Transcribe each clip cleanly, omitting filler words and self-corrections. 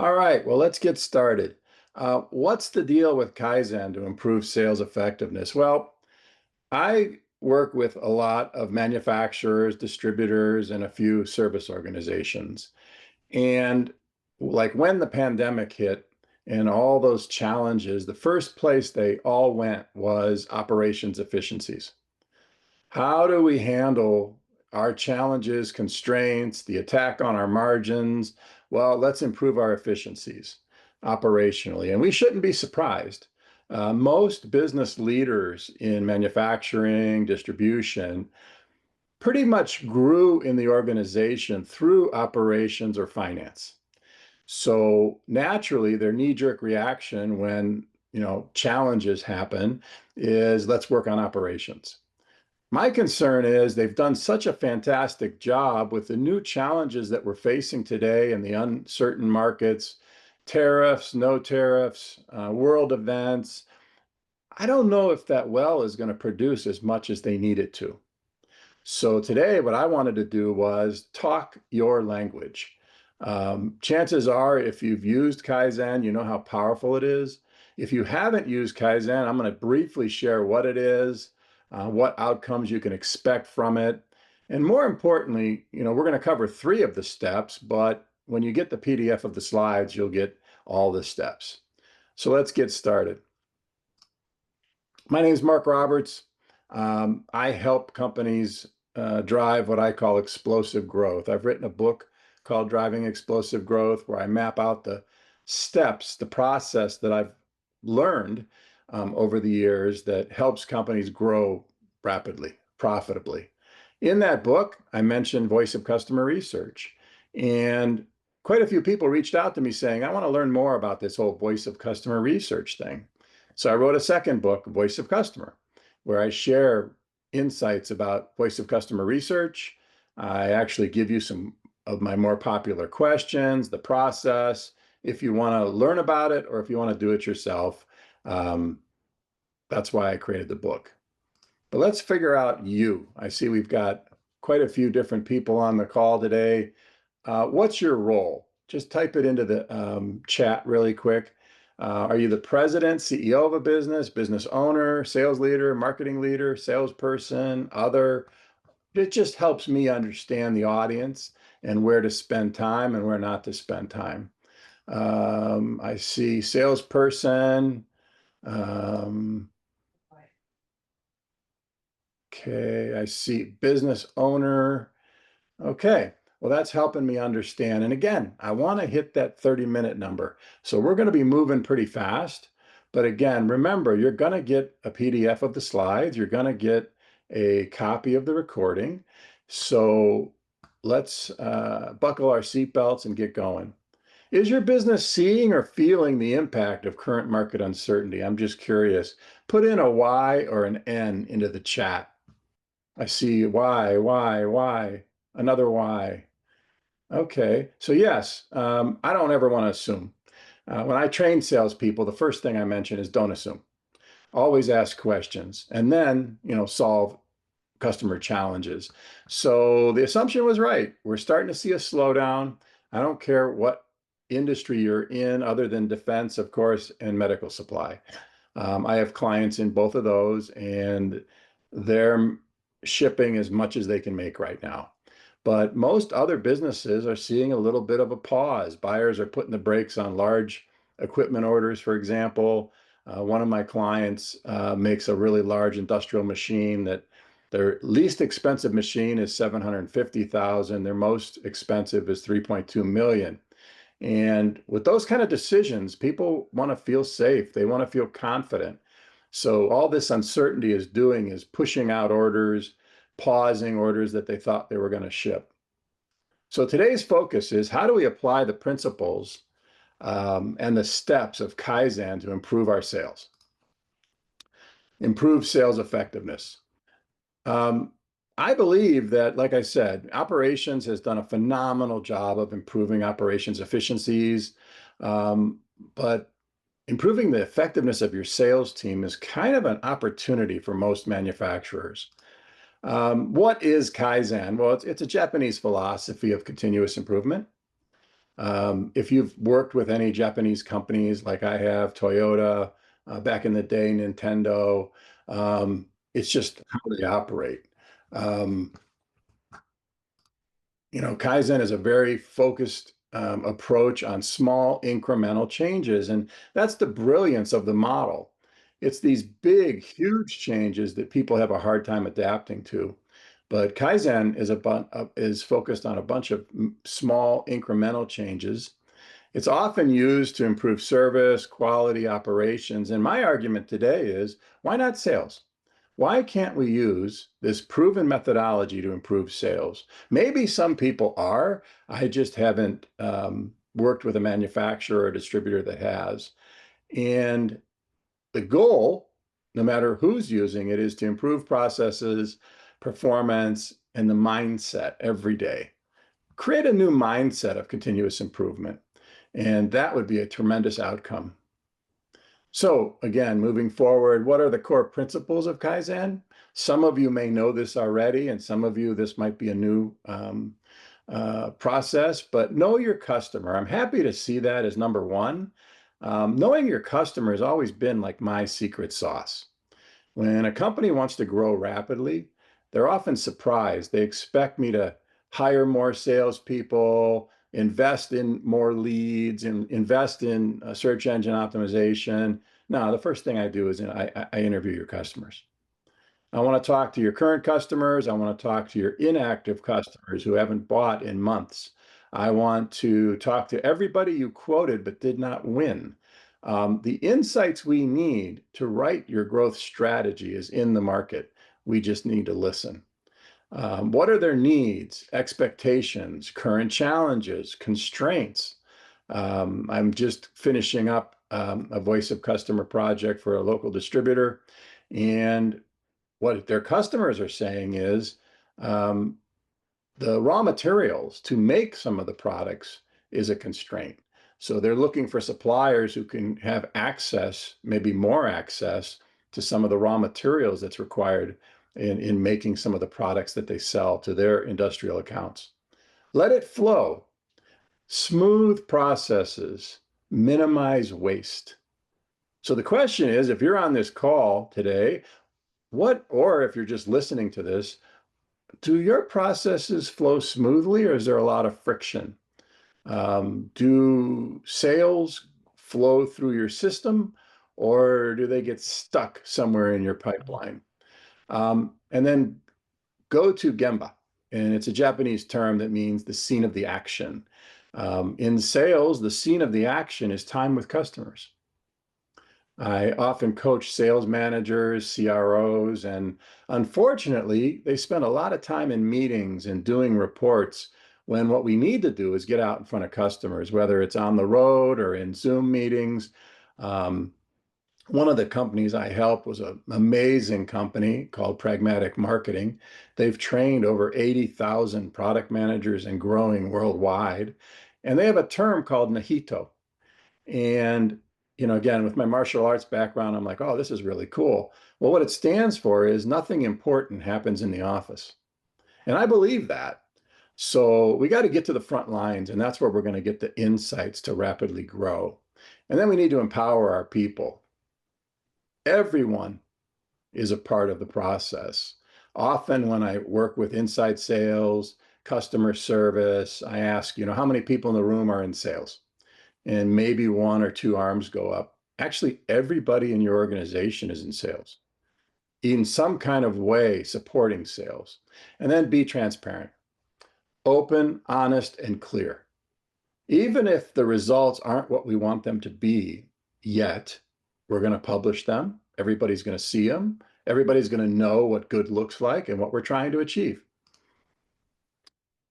All right, well, let's get started. What's the deal with Kaizen to improve sales effectiveness? Well, I work with a lot of manufacturers, distributors, and a few service organizations. And like when the pandemic hit and all those challenges, the first place they all went was operations efficiencies. How do we handle our challenges, constraints, the attack on our margins? Well, let's improve our efficiencies operationally. And we shouldn't be surprised. Most business leaders in manufacturing, distribution, pretty much grew in the organization through operations or finance. So naturally, their knee-jerk reaction when challenges happen is let's work on operations. My concern is they've done such a fantastic job with the new challenges that we're facing today and the uncertain markets, tariffs, no tariffs, world events. I don't know if that well is going to produce as much as they need it to. So today, what I wanted to do was talk your language. Chances are, if you've used Kaizen, you know how powerful it is. If you haven't used Kaizen, I'm going to briefly share what it is, what outcomes you can expect from it. And more importantly, we're going to cover 3 of the steps, but when you get the PDF of the slides, you'll get all the steps. So let's get started. My name is Mark Roberts. I help companies drive what I call explosive growth. I've written a book called Driving Explosive Growth, where I map out the steps, the process that I've learned over the years that helps companies grow rapidly, profitably. In that book, I mentioned voice of customer research. And quite a few people reached out to me saying, I want to learn more about this whole voice of customer research thing. So I wrote a second book, Voice of Customer, where I share insights about voice of customer research. I actually give you some of my more popular questions, the process, if you want to learn about it or if you want to do it yourself. That's why I created the book. But let's figure out you. I see we've got quite a few different people on the call today. What's your role? Just type it into the chat really quick. Are you the president, CEO of a business, business owner, sales leader, marketing leader, salesperson, other? It just helps me understand the audience and where to spend time and where not to spend time. I see salesperson. Okay, I see business owner. Okay, well, that's helping me understand. And again, I want to hit that 30-minute number. So we're going to be moving pretty fast. But again, remember, you're going to get a PDF of the slides. You're going to get a copy of the recording. So let's buckle our seatbelts and get going. Is your business seeing or feeling the impact of current market uncertainty? I'm just curious. Put in a Y or an N into the chat. I see Y, another Y. Okay, so yes, I don't ever want to assume. When I train salespeople, the first thing I mention is don't assume. Always ask questions and then, solve customer challenges. So the assumption was right. We're starting to see a slowdown. I don't care what industry you're in other than defense, of course, and medical supply. I have clients in both of those, and they're shipping as much as they can make right now. But most other businesses are seeing a little bit of a pause. Buyers are putting the brakes on large equipment orders, for example. One of my clients makes a really large industrial machine that their least expensive machine is $750,000. Their most expensive is $3.2 million. And with those kind of decisions, people want to feel safe. They want to feel confident. So all this uncertainty is doing is pushing out orders, pausing orders that they thought they were going to ship. So today's focus is how do we apply the principles and the steps of Kaizen to improve our sales, improve sales effectiveness. I believe that, like I said, operations has done a phenomenal job of improving operations efficiencies, but improving the effectiveness of your sales team is kind of an opportunity for most manufacturers. What is Kaizen? Well, it's a Japanese philosophy of continuous improvement. If you've worked with any Japanese companies like I have, Toyota, back in the day, Nintendo, it's just how they operate. Um, Kaizen is a very focused approach on small incremental changes. And that's the brilliance of the model. It's these big, huge changes that people have a hard time adapting to. But Kaizen is focused on a bunch of small incremental changes. It's often used to improve service, quality, operations. And my argument today is, why not sales? Why can't we use this proven methodology to improve sales? Maybe some people are. I just haven't worked with a manufacturer or distributor that has. And the goal, no matter who's using it, is to improve processes, performance, and the mindset every day. Create a new mindset of continuous improvement. And that would be a tremendous outcome. So again, moving forward, what are the core principles of Kaizen? Some of you may know this already, and some of you, this might be a new process, but know your customer. I'm happy to see that as number one. Knowing your customer has always been like my secret sauce. When a company wants to grow rapidly, they're often surprised. They expect me to hire more salespeople, invest in more leads, and invest in search engine optimization. No, the first thing I do is I interview your customers. I want to talk to your current customers. I want to talk to your inactive customers who haven't bought in months. I want to talk to everybody you quoted but did not win. The insights we need to write your growth strategy is in the market. We just need to listen. What are their needs, expectations, current challenges, constraints? I'm just finishing up a voice of customer project for a local distributor. And what their customers are saying is um, the raw materials to make some of the products is a constraint. So they're looking for suppliers who can have access, maybe more access to some of the raw materials that's required in making some of the products that they sell to their industrial accounts. Let it flow. Smooth processes, minimize waste. So the question is, if you're on this call today, or if you're just listening to this, do your processes flow smoothly or is there a lot of friction? Do sales flow through your system or do they get stuck somewhere in your pipeline? And then go to Gemba, and it's a Japanese term that means the scene of the action. In sales, the scene of the action is time with customers. I often coach sales managers, CROs, and unfortunately, they spend a lot of time in meetings and doing reports when what we need to do is get out in front of customers, whether it's on the road or in Zoom meetings. Um, One of the companies I helped was an amazing company called Pragmatic Marketing. They've trained over 80,000 product managers and growing worldwide. And they have a term called Nahito. And, again, with my martial arts background, I'm like, oh, this is really cool. Well, what it stands for is nothing important happens in the office. And I believe that. So we got to get to the front lines, and that's where we're going to get the insights to rapidly grow. And then we need to empower our people. Everyone is a part of the process. Often when I work with inside sales, customer service, I ask, how many people in the room are in sales? And maybe one or two arms go up. Actually, everybody in your organization is in sales in some kind of way supporting sales. And then be transparent, open, honest, and clear. Even if the results aren't what we want them to be yet, we're going to publish them. Everybody's going to see them. Everybody's going to know what good looks like and what we're trying to achieve.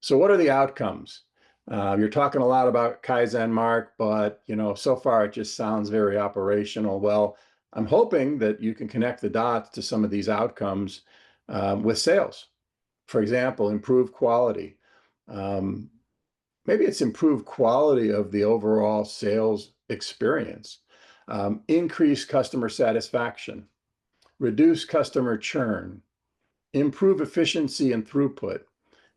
So what are the outcomes? You're talking a lot about Kaizen, Mark, but so far it just sounds very operational. Well, I'm hoping that you can connect the dots to some of these outcomes with sales. For example, improve quality. Um, Maybe it's improved quality of the overall sales experience, increase customer satisfaction, reduce customer churn, improve efficiency and throughput,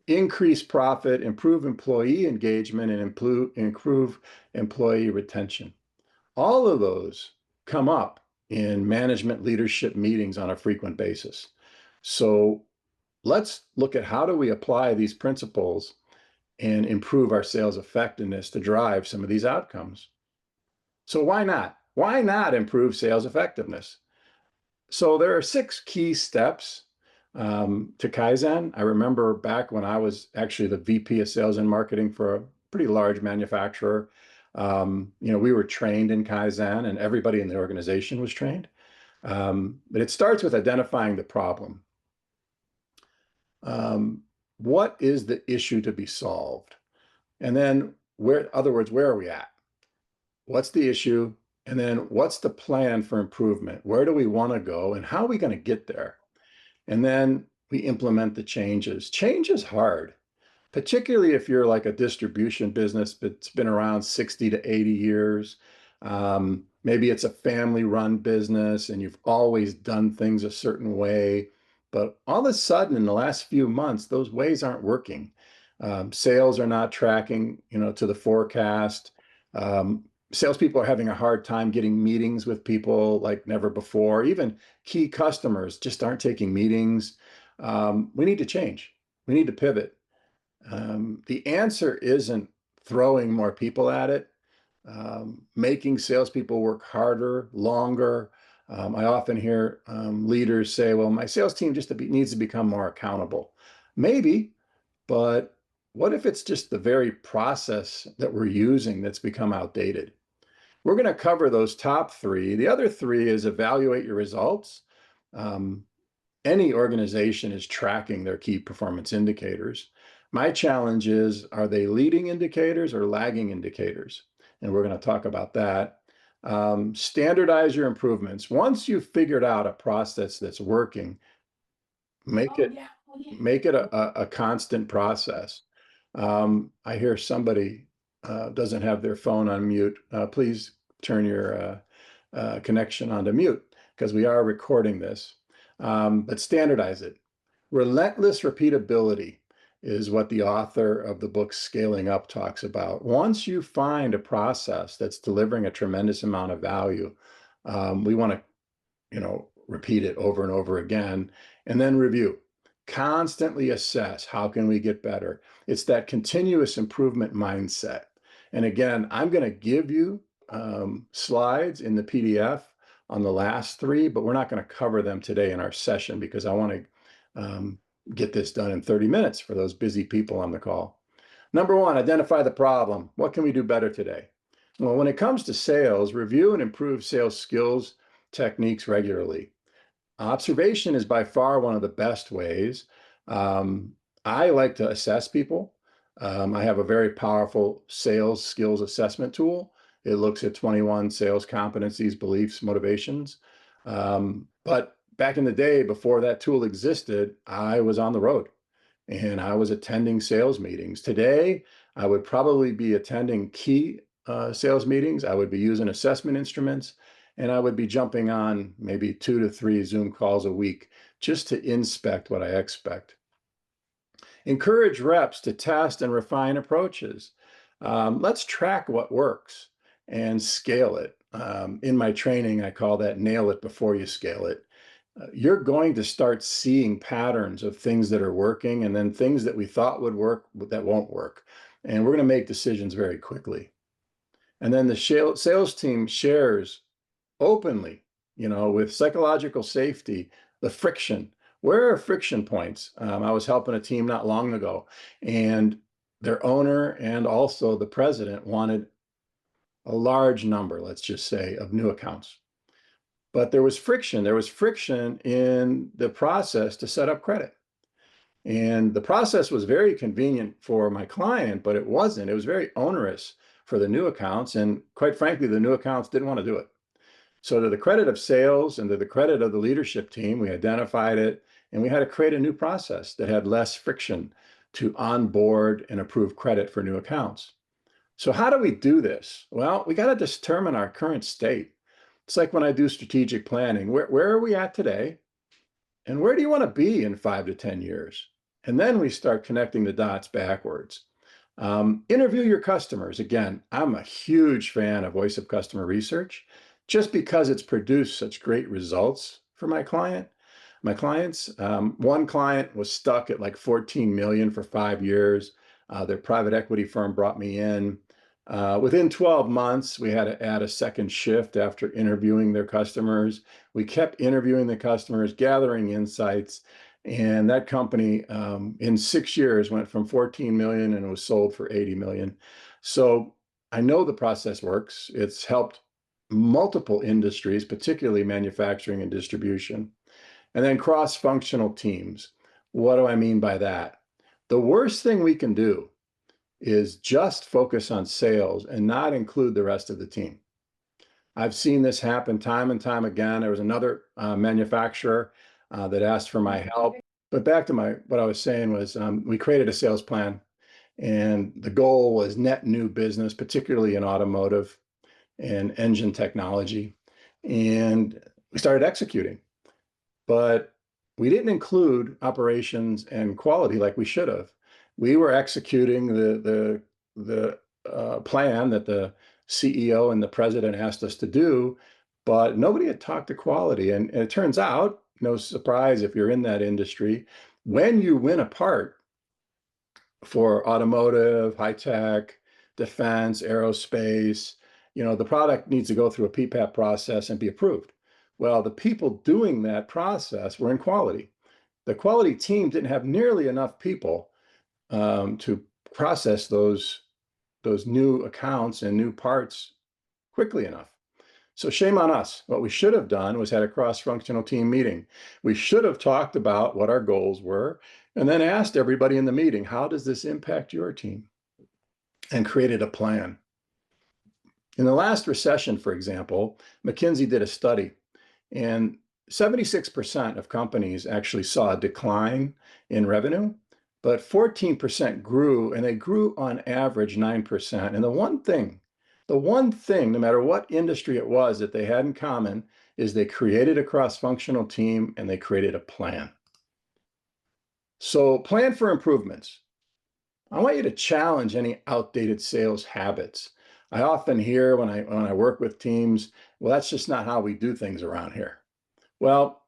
increase profit, improve employee engagement, and improve employee retention. All of those come up in management leadership meetings on a frequent basis. So let's look at how do we apply these principles and improve our sales effectiveness to drive some of these outcomes. So why not? Why not improve sales effectiveness? So there are 6 key steps to Kaizen. I remember back when I was actually the VP of sales and marketing for a pretty large manufacturer. We were trained in Kaizen, and everybody in the organization was trained. But it starts with identifying the problem. What is the issue to be solved? And then in other words, where are we at? What's the issue? And then what's the plan for improvement? Where do we want to go? And how are we going to get there? And then we implement the changes. Change is hard, particularly if you're like a distribution business that's been around 60 to 80 years. Maybe it's a family-run business and you've always done things a certain way. But all of a sudden, in the last few months, those ways aren't working. Sales are not tracking, to the forecast. Salespeople are having a hard time getting meetings with people like never before. Even key customers just aren't taking meetings. We need to change. We need to pivot. The answer isn't throwing more people at it, making salespeople work harder, longer. I often hear leaders say, well, my sales team just needs to become more accountable. Maybe, but what if it's just the very process that we're using that's become outdated? We're going to cover those top 3. The other 3 is evaluate your results. Any organization is tracking their key performance indicators. My challenge is, are they leading indicators or lagging indicators? And we're going to talk about that. Standardize your improvements. Once you've figured out a process that's working, make it a constant process. I hear somebody doesn't have their phone on mute. Please turn your connection onto mute because we are recording this. But standardize it. Relentless repeatability is what the author of the book Scaling Up talks about. Once you find a process that's delivering a tremendous amount of value, we want to repeat it over and over again, and then review. Constantly assess, how can we get better? It's that continuous improvement mindset. And again, I'm going to give you slides in the PDF on the last 3, but we're not going to cover them today in our session because I want to get this done in 30 minutes for those busy people on the call. Number 1, identify the problem. What can we do better today? Well, when it comes to sales, review and improve sales skills, techniques regularly. Observation is by far one of the best ways. I like to assess people. I have a very powerful sales skills assessment tool. It looks at 21 sales competencies, beliefs, motivations. But back in the day, before that tool existed, I was on the road and I was attending sales meetings. Today, I would probably be attending key sales meetings. I would be using assessment instruments, and I would be jumping on maybe 2 to 3 Zoom calls a week just to inspect what I expect. Encourage reps to test and refine approaches. Let's track what works and scale it. In my training, I call that nail it before you scale it. You're going to start seeing patterns of things that are working and then things that we thought would work that won't work. And we're going to make decisions very quickly. And then the sales team shares openly, with psychological safety, the friction. Where are friction points? I was helping a team not long ago, and their owner and also the president wanted a large number, let's just say, of new accounts. But there was friction. There was friction in the process to set up credit. And the process was very convenient for my client, but it wasn't. It was very onerous for the new accounts. And quite frankly, the new accounts didn't want to do it. So to the credit of sales and to the credit of the leadership team, we identified it and we had to create a new process that had less friction to onboard and approve credit for new accounts. So how do we do this? Well, we got to determine our current state. It's like when I do strategic planning, where are we at today? And where do you want to be in 5 to 10 years? And then we start connecting the dots backwards. Interview your customers. Again, I'm a huge fan of voice of customer research just because it's produced such great results for my clients. One client was stuck at like 14 million for 5 years. Their private equity firm brought me in. Within 12 months, we had to add a second shift after interviewing their customers. We kept interviewing the customers, gathering insights, and that company in 6 years went from 14 million and was sold for 80 million. So I know the process works. It's helped multiple industries, particularly manufacturing and distribution. And then cross-functional teams. What do I mean by that? The worst thing we can do is just focus on sales and not include the rest of the team. I've seen this happen time and time again. There was another manufacturer that asked for my help. But back to what I was saying was we created a sales plan, and the goal was net new business, particularly in automotive and engine technology. And we started executing, but we didn't include operations and quality like we should have. We were executing the plan that the CEO and the president asked us to do, but nobody had talked to quality. And it turns out, no surprise if you're in that industry, when you win a part for automotive, high tech, defense, aerospace, the product needs to go through a PPAP process and be approved. Well, the people doing that process were in quality. The quality team didn't have nearly enough people to process those new accounts and new parts quickly enough. So shame on us. What we should have done was had a cross-functional team meeting. We should have talked about what our goals were and then asked everybody in the meeting, how does this impact your team? And created a plan. In the last recession, for example, McKinsey did a study, and 76% of companies actually saw a decline in revenue, but 14% grew, and they grew on average 9%. And the one thing, no matter what industry it was that they had in common, is they created a cross-functional team and they created a plan. So plan for improvements. I want you to challenge any outdated sales habits. I often hear when I work with teams, well, that's just not how we do things around here. Well,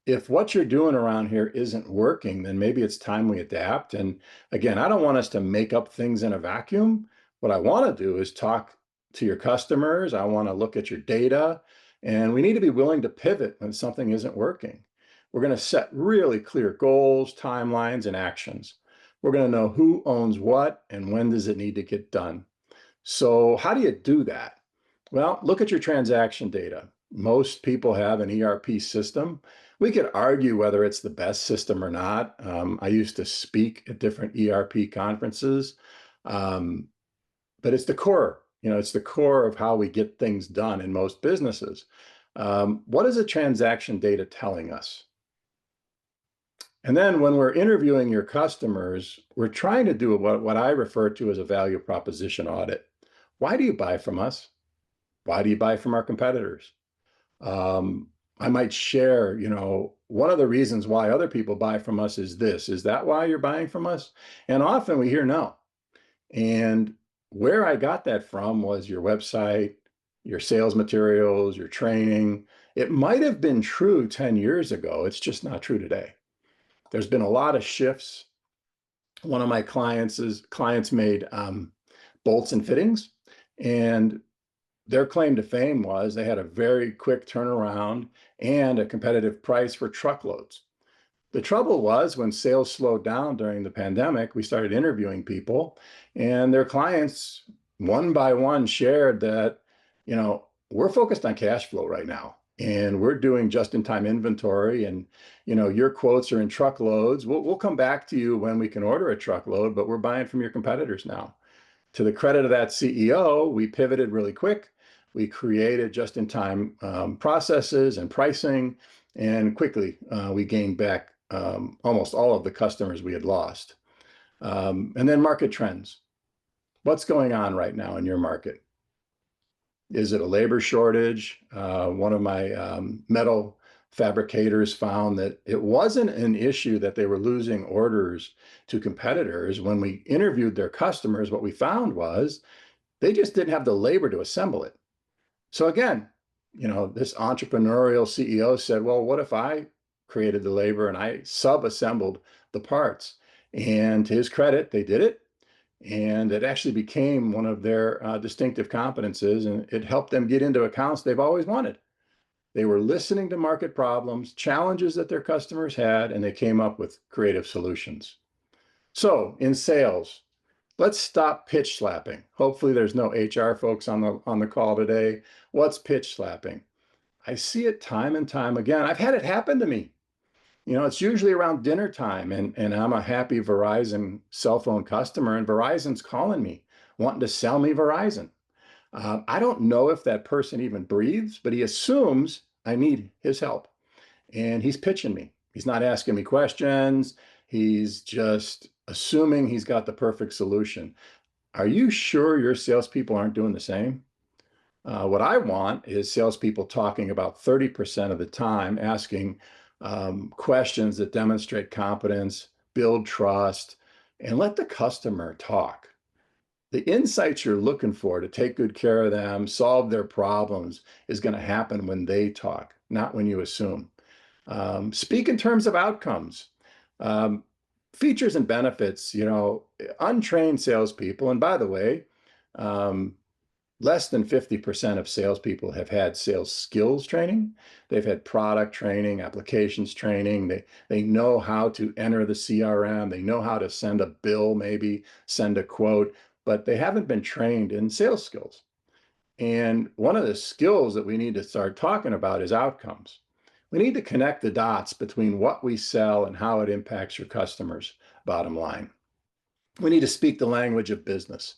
if what you're doing around here isn't working, then maybe it's time we adapt. And again, I don't want us to make up things in a vacuum. What I want to do is talk to your customers. I want to look at your data, and we need to be willing to pivot when something isn't working. We're going to set really clear goals, timelines, and actions. We're going to know who owns what and when does it need to get done. So how do you do that? Well, look at your transaction data. Most people have an ERP system. We could argue whether it's the best system or not. I used to speak at different ERP conferences, but it's the core. It's the core of how we get things done in most businesses. What is the transaction data telling us? And then when we're interviewing your customers, we're trying to do what I refer to as a value proposition audit. Why do you buy from us? Why do you buy from our competitors? I might share, one of the reasons why other people buy from us is this. Is that why you're buying from us? And often we hear no. And where I got that from was your website, your sales materials, your training. It might have been true 10 years ago. It's just not true today. There's been a lot of shifts. One of my clients made bolts and fittings, and their claim to fame was they had a very quick turnaround and a competitive price for truckloads. The trouble was when sales slowed down during the pandemic, we started interviewing people, and their clients, one by one, shared that, we're focused on cash flow right now, and we're doing just-in-time inventory, and, your quotes are in truckloads. We'll come back to you when we can order a truckload, but we're buying from your competitors now. To the credit of that CEO, we pivoted really quick. We created just-in-time processes and pricing, and quickly we gained back almost all of the customers we had lost. And then market trends. What's going on right now in your market? Is it a labor shortage? One of my metal Fabricators found that it wasn't an issue that they were losing orders to competitors. When we interviewed their customers, what we found was they just didn't have the labor to assemble it. So again, this entrepreneurial CEO said, well, what if I created the labor and I sub-assembled the parts? And to his credit, they did it. And it actually became one of their distinctive competences, and it helped them get into accounts they've always wanted. They were listening to market problems, challenges that their customers had, and they came up with creative solutions. So in sales, let's stop pitch slapping. Hopefully there's no HR folks on the call today. What's pitch slapping? I see it time and time again. I've had it happen to me. It's usually around dinner time, and I'm a happy Verizon cell phone customer, and Verizon's calling me, wanting to sell me Verizon. I don't know if that person even breathes, but he assumes I need his help. And he's pitching me. He's not asking me questions. He's just assuming he's got the perfect solution. Are you sure your salespeople aren't doing the same? What I want is salespeople talking about 30% of the time, asking questions that demonstrate competence, build trust, and let the customer talk. The insights you're looking for to take good care of them, solve their problems, is going to happen when they talk, not when you assume. Speak in terms of outcomes. Um, Features and benefits, untrained salespeople, and by the way, um, less than 50% of salespeople have had sales skills training. They've had product training, applications training. They know how to enter the CRM. They know how to send a bill, maybe send a quote, but they haven't been trained in sales skills. And one of the skills that we need to start talking about is outcomes. We need to connect the dots between what we sell and how it impacts your customers' bottom line. We need to speak the language of business.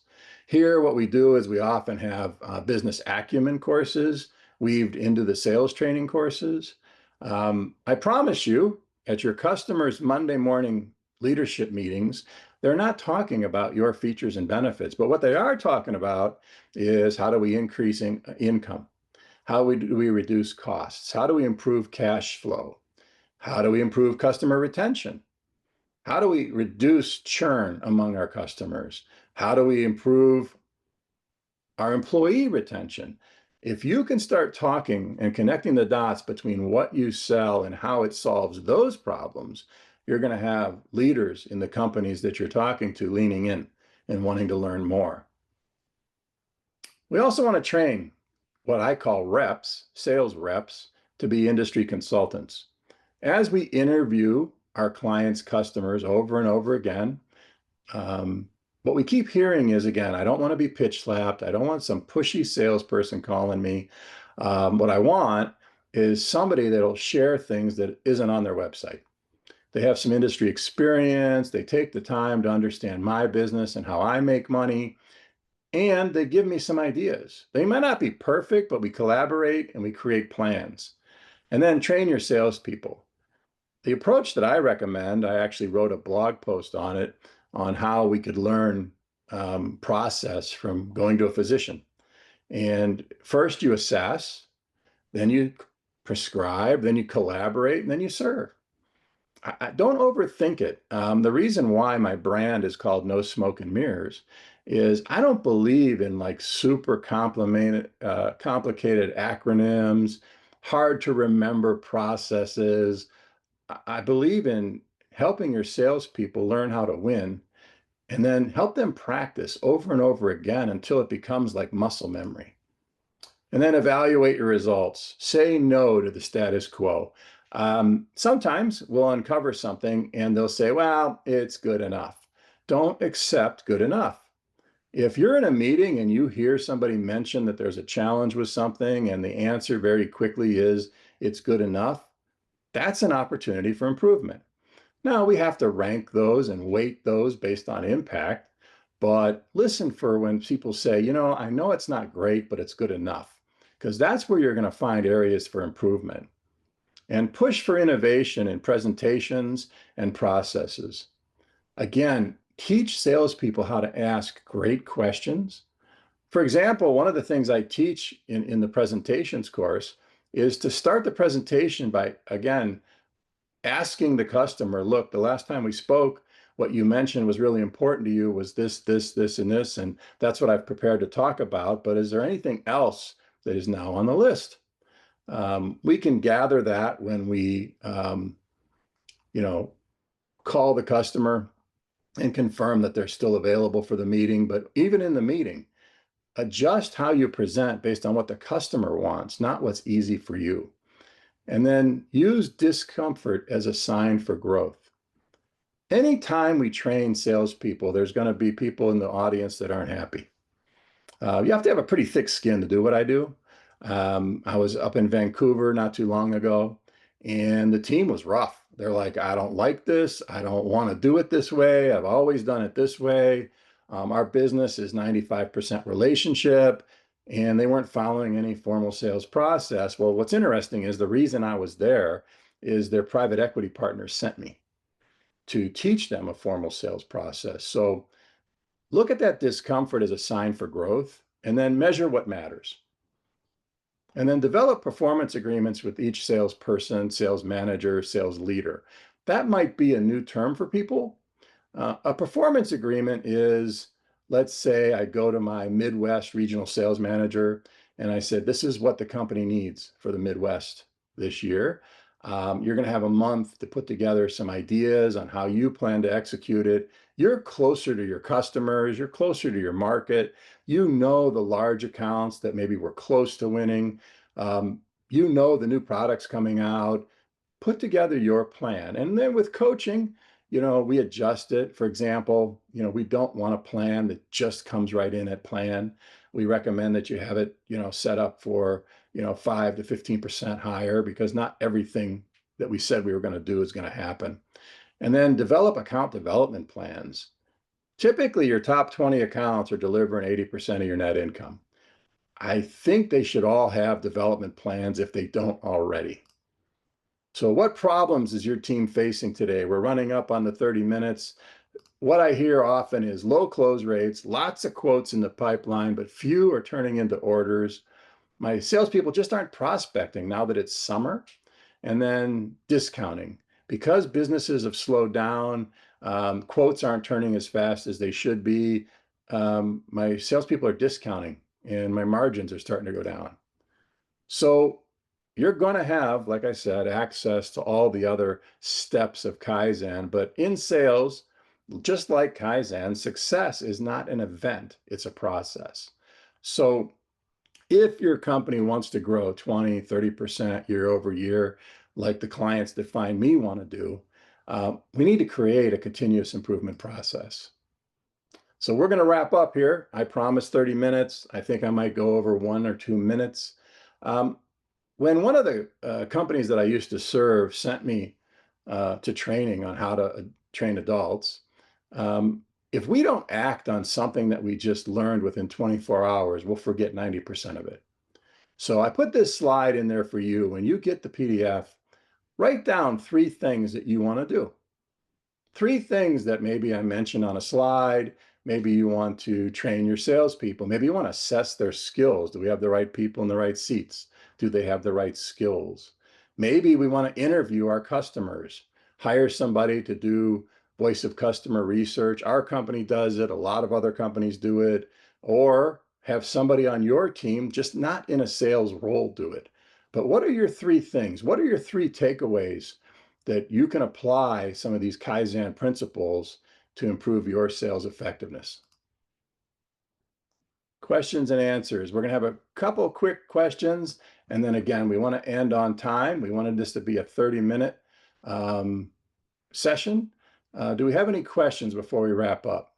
Here, what we do is we often have business acumen courses weaved into the sales training courses. I promise you, at your customers' Monday morning leadership meetings, they're not talking about your features and benefits, but what they are talking about is how do we increase income? How do we reduce costs? How do we improve cash flow? How do we improve customer retention? How do we reduce churn among our customers? How do we improve our employee retention? If you can start talking and connecting the dots between what you sell and how it solves those problems, you're going to have leaders in the companies that you're talking to leaning in and wanting to learn more. We also want to train what I call reps, sales reps, to be industry consultants. As we interview our clients' customers over and over again, what we keep hearing is, again, I don't want to be pitch slapped. I don't want some pushy salesperson calling me. What I want is somebody that'll share things that isn't on their website. They have some industry experience. They take the time to understand my business and how I make money. And they give me some ideas. They might not be perfect, but we collaborate and we create plans. And then train your salespeople. The approach that I recommend, I actually wrote a blog post on it, on how we could learn process from going to a physician. And first you assess, then you prescribe, then you collaborate, and then you serve. I don't overthink it. The reason why my brand is called No Smoke and Mirrors is I don't believe in like super complicated acronyms, hard to remember processes. I believe in helping your salespeople learn how to win and then help them practice over and over again until it becomes like muscle memory. And then evaluate your results. Say no to the status quo. Sometimes we'll uncover something and they'll say, well, it's good enough. Don't accept good enough. If you're in a meeting and you hear somebody mention that there's a challenge with something and the answer very quickly is it's good enough, that's an opportunity for improvement. Now, we have to rank those and weight those based on impact, but listen for when people say, I know it's not great, but it's good enough, because that's where you're going to find areas for improvement. And push for innovation in presentations and processes. Again, teach salespeople how to ask great questions. For example, one of the things I teach in the presentations course is to start the presentation by, again, asking the customer, look, the last time we spoke, what you mentioned was really important to you was this, and this, and that's what I've prepared to talk about. But is there anything else that is now on the list? We can gather that when we, you know, call the customer and confirm that they're still available for the meeting. But even in the meeting, adjust how you present based on what the customer wants, not what's easy for you. And then use discomfort as a sign for growth. Anytime we train salespeople, there's going to be people in the audience that aren't happy. You have to have a pretty thick skin to do what I do. I was up in Vancouver not too long ago, and the team was rough. They're like, I don't like this. I don't want to do it this way. I've always done it this way. Our business is 95% relationship, and they weren't following any formal sales process. Well, what's interesting is the reason I was there is their private equity partner sent me to teach them a formal sales process. So look at that discomfort as a sign for growth, and then measure what matters. And then develop performance agreements with each salesperson, sales manager, sales leader. That might be a new term for people. A performance agreement is, let's say I go to my Midwest regional sales manager and I said, this is what the company needs for the Midwest this year. You're going to have a month to put together some ideas on how you plan to execute it. You're closer to your customers. You're closer to your market. You know the large accounts that maybe we're close to winning. You know the new products coming out. Put together your plan. And then with coaching, we adjust it. For example, we don't want a plan that just comes right in at plan. We recommend that you have it, set up for, 5 to 15% higher, because not everything that we said we were going to do is going to happen. And then develop account development plans. Typically, your top 20 accounts are delivering 80% of your net income. I think they should all have development plans if they don't already. So what problems is your team facing today? We're running up on the 30 minutes. What I hear often is low close rates, lots of quotes in the pipeline, but few are turning into orders. My salespeople just aren't prospecting now that it's summer. And then discounting. Because businesses have slowed down, quotes aren't turning as fast as they should be. My salespeople are discounting and my margins are starting to go down. So you're going to have, like I said, access to all the other steps of Kaizen, but in sales, just like Kaizen, success is not an event, it's a process. So if your company wants to grow 20, 30% year over year, like the clients that find me want to do, we need to create a continuous improvement process. So we're going to wrap up here. I promised 30 minutes. I think I might go over 1 or 2 minutes. When one of the companies that I used to serve sent me to training on how to train adults, if we don't act on something that we just learned within 24 hours, we'll forget 90% of it. So I put this slide in there for you. When you get the PDF, write down 3 things that you want to do. 3 things that maybe I mentioned on a slide. Maybe you want to train your salespeople. Maybe you want to assess their skills. Do we have the right people in the right seats? Do they have the right skills? Maybe we want to interview our customers, hire somebody to do voice of customer research. Our company does it. A lot of other companies do it. Or have somebody on your team, just not in a sales role, do it. But what are your 3 things? What are your 3 takeaways that you can apply some of these Kaizen principles to improve your sales effectiveness? Questions and answers. We're going to have a couple quick questions. And then again, we want to end on time. We wanted this to be a 30-minute session. Do we have any questions before we wrap up?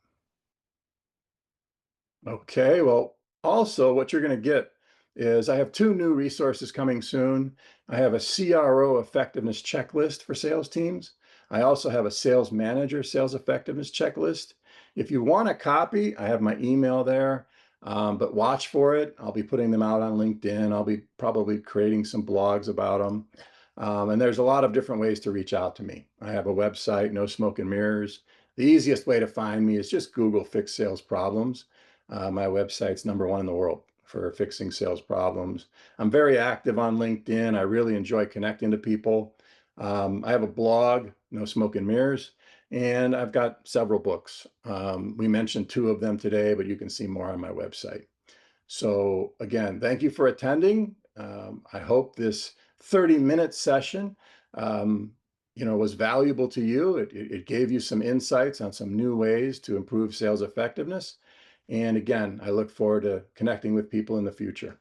Okay, well, also what you're going to get is I have 2 new resources coming soon. I have a CRO effectiveness checklist for sales teams. I also have a sales manager sales effectiveness checklist. If you want a copy, I have my email there, but watch for it. I'll be putting them out on LinkedIn. I'll be probably creating some blogs about them. And there's a lot of different ways to reach out to me. I have a website, No Smoke and Mirrors. The easiest way to find me is just Google Fix Sales Problems. My website's #1 in the world for fixing sales problems. I'm very active on LinkedIn. I really enjoy connecting to people. I have a blog, No Smoke and Mirrors, and I've got several books. We mentioned two of them today, but you can see more on my website. So again, thank you for attending. I hope this 30-minute session, um, was valuable to you. It gave you some insights on some new ways to improve sales effectiveness. And again, I look forward to connecting with people in the future.